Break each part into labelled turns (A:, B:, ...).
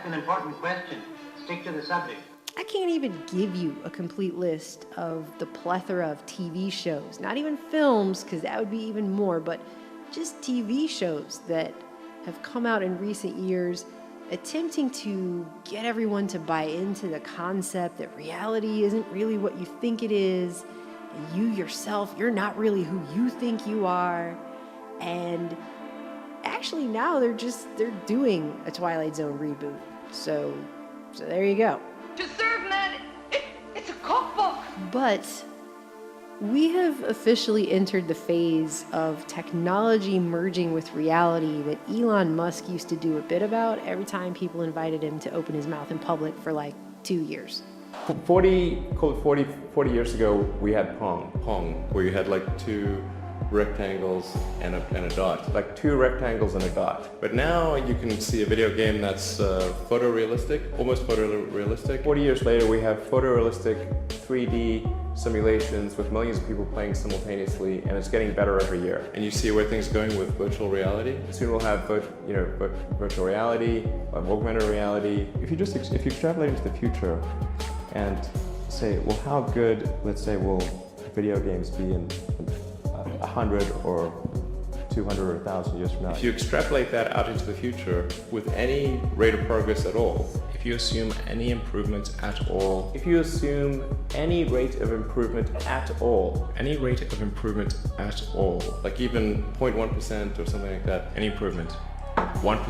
A: ask an important question. Stick to the subject.
B: I can't even give you a complete list of the plethora of TV shows, not even films, because that would be even more, but just TV shows that have come out in recent years attempting to get everyone to buy into the concept that reality isn't really what you think it is, and you yourself, you're not really who you think you are. And actually now they're doing a Twilight Zone reboot. So there you go.
C: To serve man, it's a cookbook.
B: But we have officially entered the phase of technology merging with reality that Elon Musk used to do a bit about every time people invited him to open his mouth in public for like 2 years.
D: 40 years ago, we had Pong, where you had like two rectangles and a dot, like two rectangles and a dot. But now you can see a video game that's photorealistic, almost photorealistic. 40 years later, we have photorealistic 3D simulations with millions of people playing simultaneously, and it's getting better every year. And you see where things are going with virtual reality. Soon we'll have virtual reality, augmented reality. If you extrapolate into the future and say, well, how good, let's say, will video games be in 100 or 200 or 1,000 years from now? If you extrapolate that out into the future with any rate of progress at all, if you assume any improvement at all, like even 0.1% or something like that, any improvement, 1%,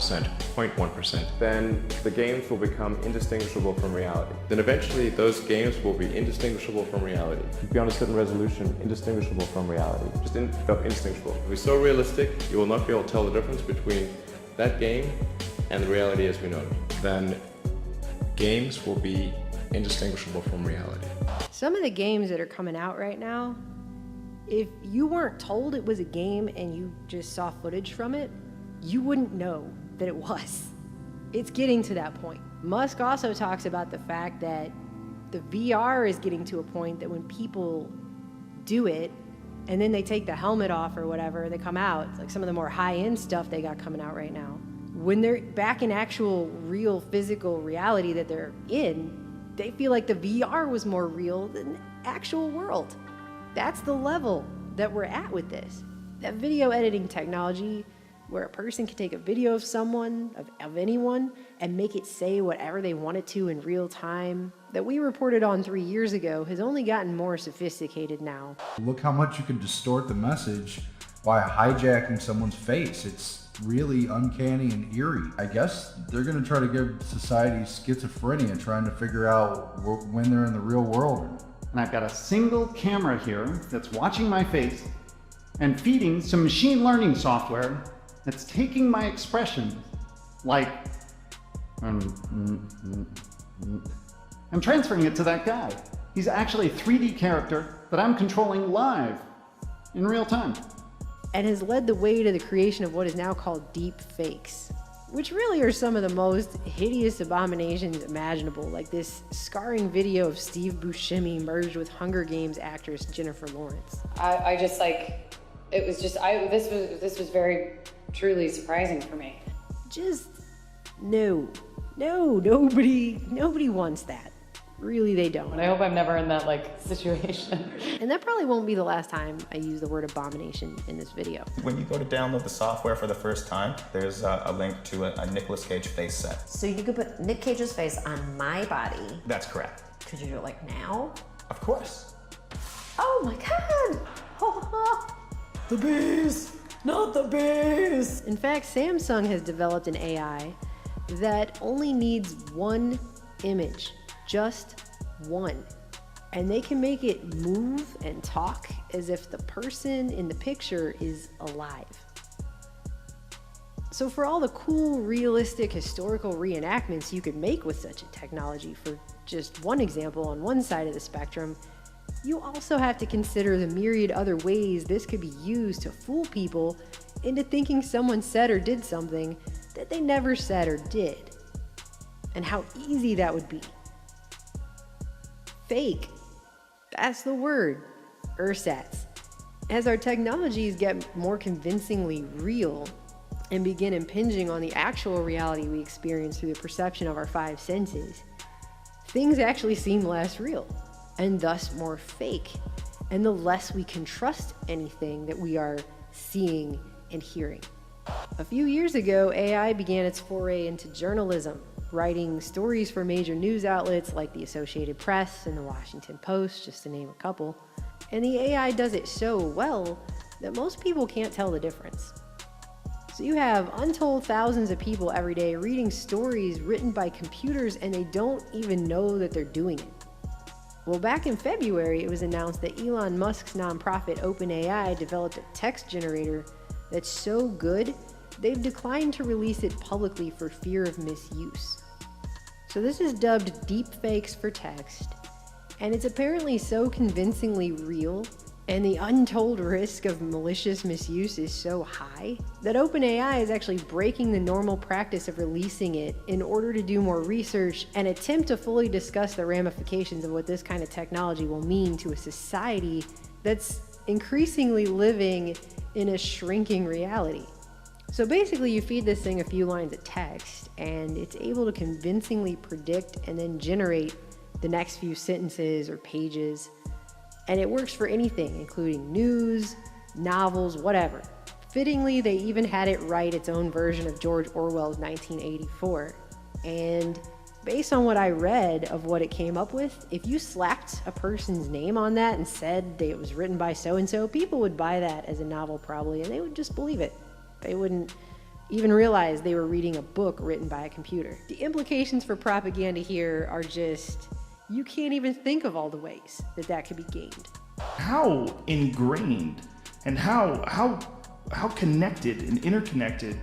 D: 0.1%, then the games will become indistinguishable from reality. Then eventually those games will be indistinguishable from reality. Beyond a certain resolution, indistinguishable from reality. Just indistinguishable. If it's so realistic, you will not be able to tell the difference between that game and the reality as we know it. Then games will be indistinguishable from reality.
B: Some of the games that are coming out right now, if you weren't told it was a game and you just saw footage from it, you wouldn't know that it was. It's getting to that point. Musk also talks about the fact that the VR is getting to a point that when people do it and then they take the helmet off or whatever, they come out, it's like some of the more high-end stuff they got coming out right now. When they're back in actual real physical reality that they're in, they feel like the VR was more real than the actual world. That's the level that we're at with this. That video editing technology where a person can take a video of someone, of anyone, and make it say whatever they want it to in real time, that we reported on 3 years ago, has only gotten more sophisticated now.
E: Look how much you can distort the message by hijacking someone's face. It's really uncanny and eerie. I guess they're gonna try to give society schizophrenia, trying to figure out when they're in the real world.
F: And I've got a single camera here that's watching my face and feeding some machine learning software that's taking my expression, like, and transferring it to that guy. He's actually a 3D character that I'm controlling live, in real time.
B: And has led the way to the creation of what is now called Deepfakes, which really are some of the most hideous abominations imaginable, like this scarring video of Steve Buscemi merged with Hunger Games actress Jennifer Lawrence.
G: This was very truly surprising for me.
B: Just nobody wants that. Really, they don't.
G: I hope I'm never in that situation.
B: And that probably won't be the last time I use the word abomination in this video.
H: When you go to download the software for the first time, there's a link to a Nicolas Cage face set.
I: So you could put Nick Cage's face on my body.
H: That's correct.
I: Could you do it now?
H: Of course.
I: Oh my God.
B: The bees, not the bees. In fact, Samsung has developed an AI that only needs one image, just one. And they can make it move and talk as if the person in the picture is alive. So for all the cool, realistic, historical reenactments you could make with such a technology, for just one example on one side of the spectrum, you also have to consider the myriad other ways this could be used to fool people into thinking someone said or did something that they never said or did, and how easy that would be. Fake, that's the word, ersatz. As our technologies get more convincingly real, and begin impinging on the actual reality we experience through the perception of our five senses, things actually seem less real and thus more fake. And the less we can trust anything that we are seeing and hearing. A few years ago, AI began its foray into journalism, writing stories for major news outlets like the Associated Press and the Washington Post, just to name a couple. And the AI does it so well that most people can't tell the difference. So you have untold thousands of people every day reading stories written by computers, and they don't even know that they're doing it. Well, back in February, it was announced that Elon Musk's nonprofit OpenAI developed a text generator that's so good, they've declined to release it publicly for fear of misuse. So this is dubbed Deepfakes for text, and it's apparently so convincingly real, and the untold risk of malicious misuse is so high that OpenAI is actually breaking the normal practice of releasing it in order to do more research and attempt to fully discuss the ramifications of what this kind of technology will mean to a society that's increasingly living in a shrinking reality. So basically you feed this thing a few lines of text and it's able to convincingly predict and then generate the next few sentences or pages. And it works for anything, including news, novels, whatever. Fittingly, they even had it write its own version of George Orwell's 1984. And based on what I read of what it came up with, if you slapped a person's name on that and said that it was written by so-and-so, people would buy that as a novel probably, and they would just believe it. They wouldn't even realize they were reading a book written by a computer. The implications for propaganda here are just, you can't even think of all the ways that that could be gained.
J: How ingrained and how connected and interconnected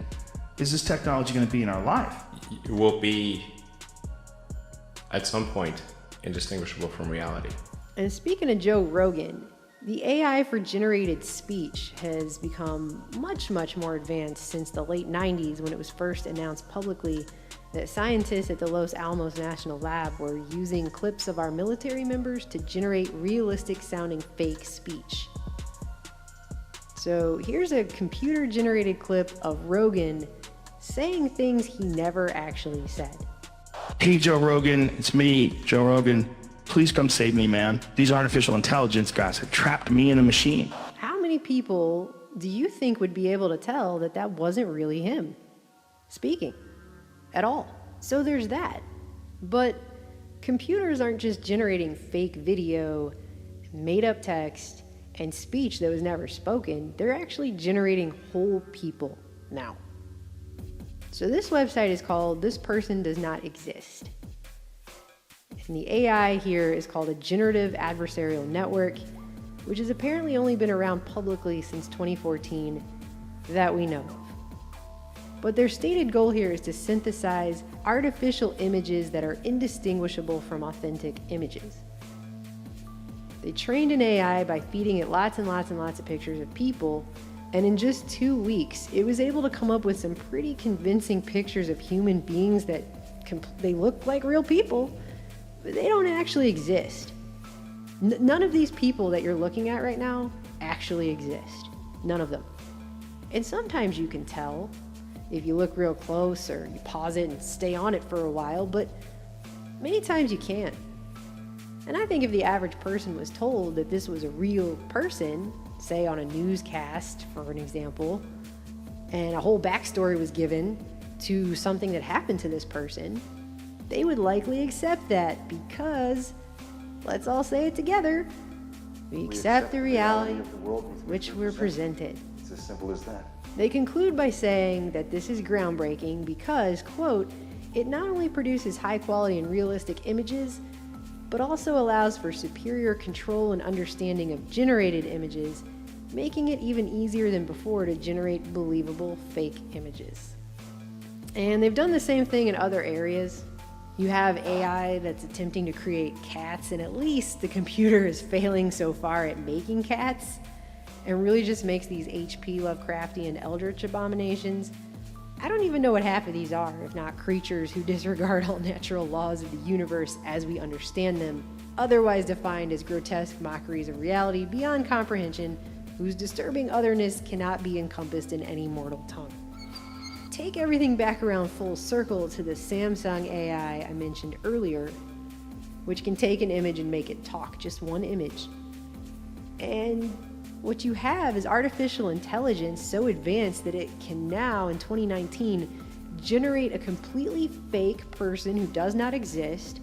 J: is this technology going to be in our life?
D: It will be, at some point, indistinguishable from reality.
B: And speaking of Joe Rogan, the AI for generated speech has become much, much more advanced since the late 90s when it was first announced publicly that scientists at the Los Alamos National Lab were using clips of our military members to generate realistic sounding fake speech. So here's a computer generated clip of Rogan saying things he never actually said.
J: Hey Joe Rogan, it's me, Joe Rogan. Please come save me, man. These artificial intelligence guys have trapped me in a machine.
B: How many people do you think would be able to tell that that wasn't really him speaking at all? So there's that. But computers aren't just generating fake video, made up text, and speech that was never spoken. They're actually generating whole people now. So this website is called This Person Does Not Exist. And the AI here is called a generative adversarial network, which has apparently only been around publicly since 2014 that we know of. But their stated goal here is to synthesize artificial images that are indistinguishable from authentic images. They trained an AI by feeding it lots and lots and lots of pictures of people, and in just 2 weeks, it was able to come up with some pretty convincing pictures of human beings that they look like real people, but they don't actually exist. None of these people that you're looking at right now actually exist. None of them. And sometimes you can tell if you look real close or you pause it and stay on it for a while, but many times you can't. And I think if the average person was told that this was a real person, say on a newscast, for an example, and a whole backstory was given to something that happened to this person, they would likely accept that because, let's all say it together, we accept the reality of the world with which we're presented.
K: It's as simple as that.
B: They conclude by saying that this is groundbreaking because, quote, it not only produces high quality and realistic images, but also allows for superior control and understanding of generated images, making it even easier than before to generate believable fake images. And they've done the same thing in other areas. You have AI that's attempting to create cats, and at least the computer is failing so far at making cats, and really just makes these H.P. Lovecraftian eldritch abominations. I don't even know what half of these are, if not creatures who disregard all natural laws of the universe as we understand them, otherwise defined as grotesque mockeries of reality beyond comprehension, whose disturbing otherness cannot be encompassed in any mortal tongue. take everything back around full circle to the Samsung AI I mentioned earlier, which can take an image and make it talk, just one image. And what you have is artificial intelligence so advanced that it can now, in 2019, generate a completely fake person who does not exist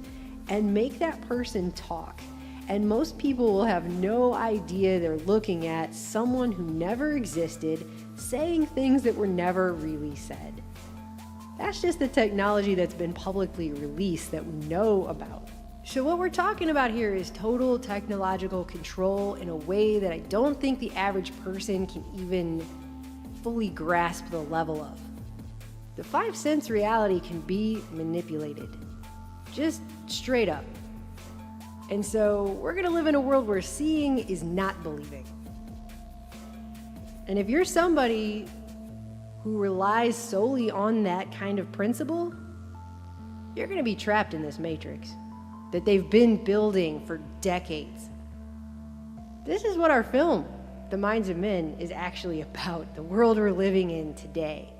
B: and make that person talk. And most people will have no idea they're looking at someone who never existed saying things that were never really said. That's just the technology that's been publicly released that we know about. So what we're talking about here is total technological control in a way that I don't think the average person can even fully grasp the level of. The 5 sense reality can be manipulated, just straight up. And so we're gonna live in a world where seeing is not believing. And if you're somebody who relies solely on that kind of principle, you're gonna be trapped in this matrix that they've been building for decades. This is what our film, The Minds of Men, is actually about, the world we're living in today.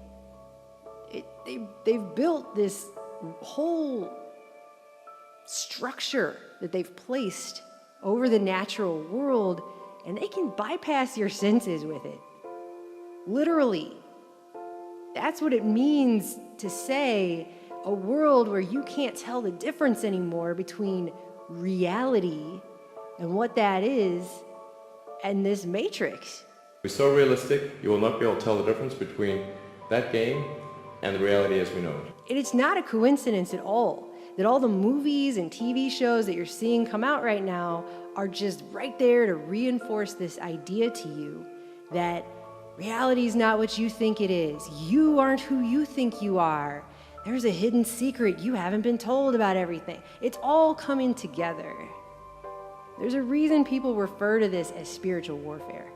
B: They've built this whole structure that they've placed over the natural world, and they can bypass your senses with it. Literally. That's what it means to say a world where you can't tell the difference anymore between reality and what that is and this matrix.
D: It's so realistic, you will not be able to tell the difference between that game and the reality as we know it.
B: And it's not a coincidence at all that all the movies and TV shows that you're seeing come out right now are just right there to reinforce this idea to you that reality is not what you think it is. You aren't who you think you are. There's a hidden secret you haven't been told about everything. It's all coming together. There's a reason people refer to this as spiritual warfare.